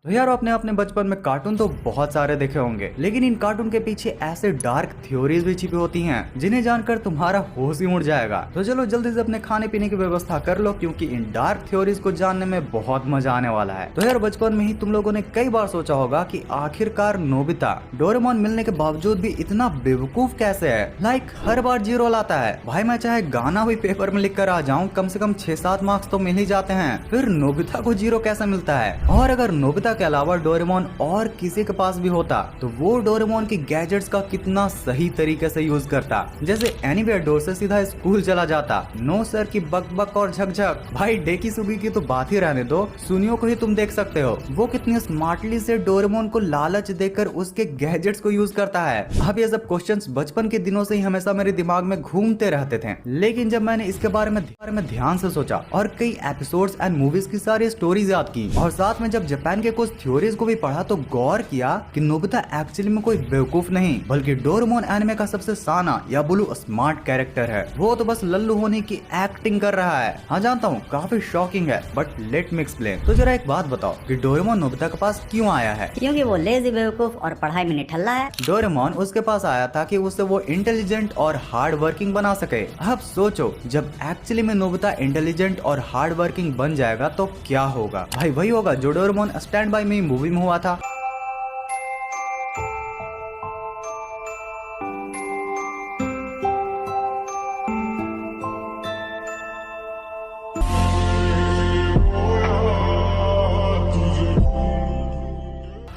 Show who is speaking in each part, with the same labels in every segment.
Speaker 1: तो यार आपने अपने बचपन में कार्टून तो बहुत सारे देखे होंगे, लेकिन इन कार्टून के पीछे ऐसे डार्क थ्योरीज भी छिपी होती हैं जिन्हें जानकर तुम्हारा होश ही उड़ जाएगा। तो चलो जल्दी से अपने खाने पीने की व्यवस्था कर लो, क्योंकि इन डार्क थ्योरीज को जानने में बहुत मजा आने वाला है। तो यार बचपन में ही तुम लोगों ने कई बार सोचा होगा कि आखिरकार नोबिता डोरेमोन मिलने के बावजूद भी इतना बेवकूफ कैसे है। लाइक हर बार जीरो लाता है। भाई मैं चाहे गाना भी पेपर में लिख कर आ जाऊँ, कम से कम 6-7 मार्क्स तो मिल ही जाते हैं, फिर नोबिता को जीरो कैसे मिलता है। और अगर नोबिता के अलावा डोरेमोन और किसी के पास भी होता तो वो डोरेमोन की गैजेट्स का कितना सही तरीके से यूज करता। जैसे एनीवेयर डोर से सीधा स्कूल चला जाता, नो सर की बक बक और झकझक। भाई डेकी सुगी की तो बात ही रहने दो, सुनियो को ही तुम देख सकते हो, वो कितनी स्मार्टली से डोरेमोन को लालच देकर उसके गैजेट्स को यूज करता है। अब ये सब क्वेश्चंस बचपन के दिनों से ही हमेशा मेरे दिमाग में घूमते रहते थे, लेकिन जब मैंने इसके बारे में ध्यान से सोचा और कई एपिसोड्स एंड मूवीज की सारी स्टोरीज याद की, और साथ में जब जापान के कुछ थ्योरीज को भी पढ़ा, तो गौर किया कि नोबिता एक्चुअली में कोई बेवकूफ नहीं, बल्कि डोरेमोन एनिमे का सबसे साना या ब्लू स्मार्ट कैरेक्टर है। वो तो बस लल्लू होने की एक्टिंग कर रहा है। हाँ जानता हूँ काफी शॉकिंग है, बट लेट मी एक्सप्लेन। तो जरा एक बात बताओ कि डोरेमोन नोबिता के पास क्यों आया है?
Speaker 2: क्योंकि वो लेजी बेवकूफ और पढ़ाई में निठल्ला है।
Speaker 1: डोरेमोन उसके पास आया था कि उससे वो इंटेलिजेंट और हार्ड वर्किंग बना सके। अब सोचो जब एक्चुअली में नोबिता इंटेलिजेंट और हार्ड वर्किंग बन जाएगा तो क्या होगा? भाई वही होगा जो Doraemon stand by me movie में हुआ था।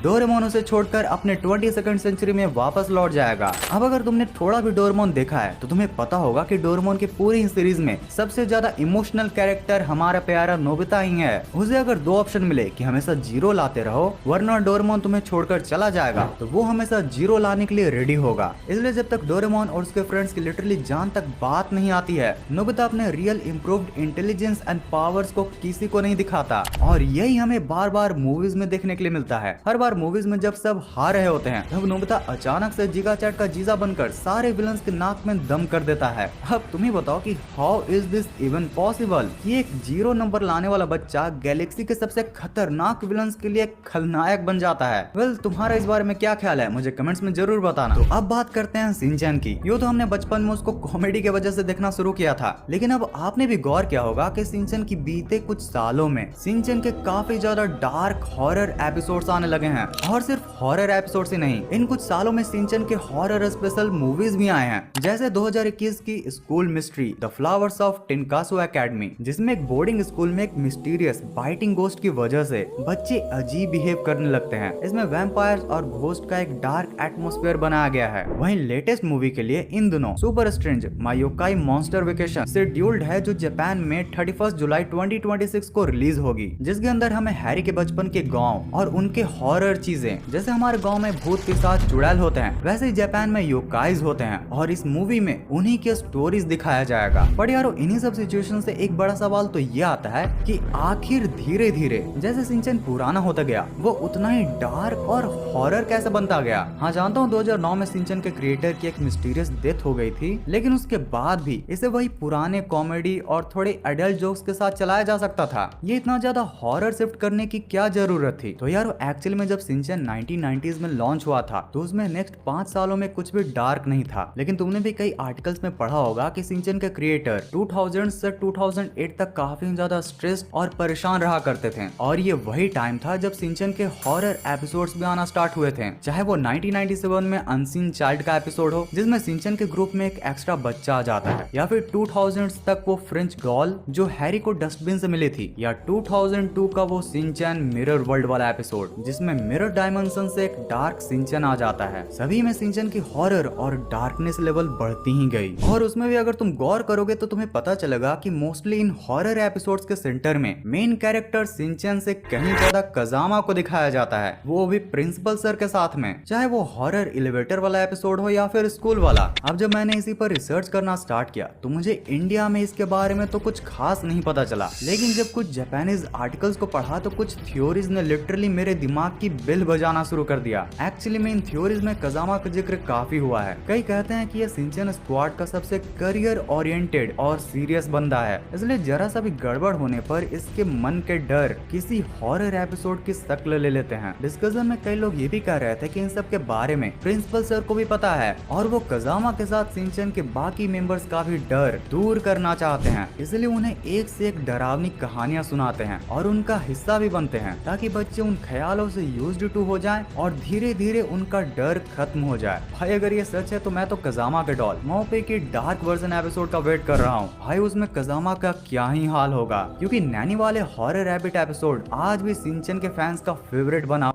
Speaker 1: डोरेमोन उसे छोड़कर अपने 22nd सेंचुरी में वापस लौट जाएगा। अब अगर तुमने थोड़ा भी डोरेमोन देखा है तो तुम्हें पता होगा कि डोरेमोन की पूरी सीरीज में सबसे ज्यादा इमोशनल कैरेक्टर हमारा प्यारा नोबिता ही है। उसे अगर दो ऑप्शन मिले कि हमेशा जीरो लाते रहो वरना डोरेमोन तुम्हें छोड़कर चला जाएगा, तो वो हमेशा जीरो लाने के लिए रेडी होगा। इसलिए जब तक डोरेमोन और उसके फ्रेंड्स की लिटरली जान तक बात नहीं आती है, नोबिता अपने real improved intelligence and powers को किसी को नहीं दिखाता। और यही हमें बार बार मूवीज में देखने के लिए मिलता है। हर बार मूवीज में जब सब हार रहे होते हैं, तब नोबिता अचानक से जिगा चैट का जीजा बनकर सारे विलन्स के नाक में दम कर देता है। अब तुम ही बताओ कि how is this even possible कि एक 0 नंबर लाने वाला बच्चा गैलेक्सी के सबसे खतरनाक विलन्स के लिए खलनायक बन जाता है। वेल तुम्हारा इस बारे में क्या ख्याल है, मुझे कमेंट्स में जरूर बताना। तो अब बात करते हैं शिनचैन की। यो तो हमने बचपन में उसको कॉमेडी की वजह से देखना शुरू किया था, लेकिन अब आपने भी गौर किया होगा कि शिनचैन की बीते कुछ सालों में शिनचैन के काफी ज्यादा डार्क हॉरर एपिसोड्स आने लगे हैं। और सिर्फ हॉरर एपिसोड्स ही नहीं, इन कुछ सालों में शिनचैन के हॉरर स्पेशल मूवीज भी आए हैं। जैसे 2021 की school mystery the flowers of Tinkaso academy, जिसमें एक बोर्डिंग स्कूल में एक मिस्टीरियस बाइटिंग घोस्ट की वजह से बच्चे अजीब बिहेव करने लगते हैं। इसमें वैम्पायर्स और घोस्ट का एक डार्क एटमॉस्फेयर बनाया गया है। वहीं लेटेस्ट मूवी के लिए इन दिनों super strange Myokai monster vacation scheduled है, जो जापान में 31 जुलाई 2026 को रिलीज होगी, जिसके अंदर हमें हैरी के बचपन के गाँव और उनके हॉरर चीजें, जैसे हमारे गांव में भूत के साथ चुड़ैल होते हैं, वैसे ही जापान में योकाइज होते हैं, और इस मूवी में उन्हीं के स्टोरीज दिखाया जाएगा। पर यारो इन्हीं सब सिचुएशन से एक बड़ा सवाल तो ये आता है कि आखिर धीरे धीरे जैसे शिनचैन पुराना होता गया, वो उतना ही डार्क और हॉरर कैसे बनता गया। हाँ जानता हूँ 2009 में शिनचैन के क्रिएटर की एक मिस्टीरियस डेथ हो गई थी, लेकिन उसके बाद भी इसे वही पुराने कॉमेडी और थोड़े एडल्ट जोक्स के साथ चलाया जा सकता था। ये इतना ज्यादा हॉरर शिफ्ट करने की क्या जरूरत थी? तो यार एक्चुअली में जब शिनचैन 1990s में लॉन्च हुआ था तो उसमें नेक्स्ट 5 सालों में कुछ भी डार्क नहीं था। लेकिन तुमने भी कई आर्टिकल्स में पढ़ा होगा कि शिनचैन के क्रिएटर 2000 से 2008 तक काफी ज्यादा स्ट्रेस और परेशान रहा करते थे, और ये वही टाइम था जब शिनचैन के हॉरर एपिसोड्स भी आना स्टार्ट हुए थे। चाहे वो 1997 में अनसीन चाइल्ड का एपिसोड हो, जिसमें शिनचैन के ग्रुप में एक एक्स्ट्रा बच्चा आ जाता है, या फिर 2000 तक वो फ्रेंच गर्ल जो हैरी को डस्टबिन से मिली थी, या 2002 का वो शिनचैन मिरर वर्ल्ड वाला एपिसोड जिसमें मिरर डायमेंशन से एक डार्क शिनचैन आ जाता है। सभी में शिनचैन की हॉरर और डार्कनेस लेवल बढ़ती ही गई। और उसमें भी अगर तुम गौर करोगे तो तुम्हें पता चलेगा कि मोस्टली इन हॉरर एपिसोड्स के सेंटर में मेन कैरेक्टर शिनचैन से कहीं ज्यादा कजामा को दिखाया जाता है, वो भी प्रिंसिपल सर के साथ में, चाहे वो हॉरर एलिवेटर वाला एपिसोड हो या फिर स्कूल वाला। अब जब मैंने इसी पर रिसर्च करना स्टार्ट किया तो मुझे इंडिया में इसके बारे में तो कुछ खास नहीं पता चला, लेकिन जब कुछ जापानीज आर्टिकल्स को पढ़ा तो कुछ थ्योरीज ने लिटरली मेरे दिमाग की बिल बजाना शुरू कर दिया। एक्चुअली में इन थ्योरीज में कजामा का जिक्र काफी हुआ है। कई कहते हैं कि ये शिनचैन स्क्वाड का सबसे करियर ओरिएंटेड और सीरियस बंदा है, इसलिए जरा सा भी गड़बड़ होने पर इसके मन के डर किसी हॉरर एपिसोड की शक्ल ले लेते हैं। डिस्कशन में कई लोग ये भी कह रहे थे कि इन सब के बारे में प्रिंसिपल सर को भी पता है और वो कजामा के साथ शिनचैन के बाकी मेंबर्स का भी डर दूर करना चाहते हैं, इसलिए उन्हें एक से एक डरावनी कहानियां सुनाते हैं और उनका हिस्सा भी बनते हैं ताकि बच्चे उन ख्यालों से यूज्ड टू हो जाएं और धीरे धीरे उनका डर खत्म हो जाए। भाई अगर ये सच है तो मैं तो कजामा के डॉल मोपे की डार्क वर्जन एपिसोड का वेट कर रहा हूँ। भाई उसमें कजामा का क्या ही हाल होगा, क्योंकि नैनी वाले हॉरर रैबिट एपिसोड आज भी शिनचैन के फैंस का फेवरेट बना।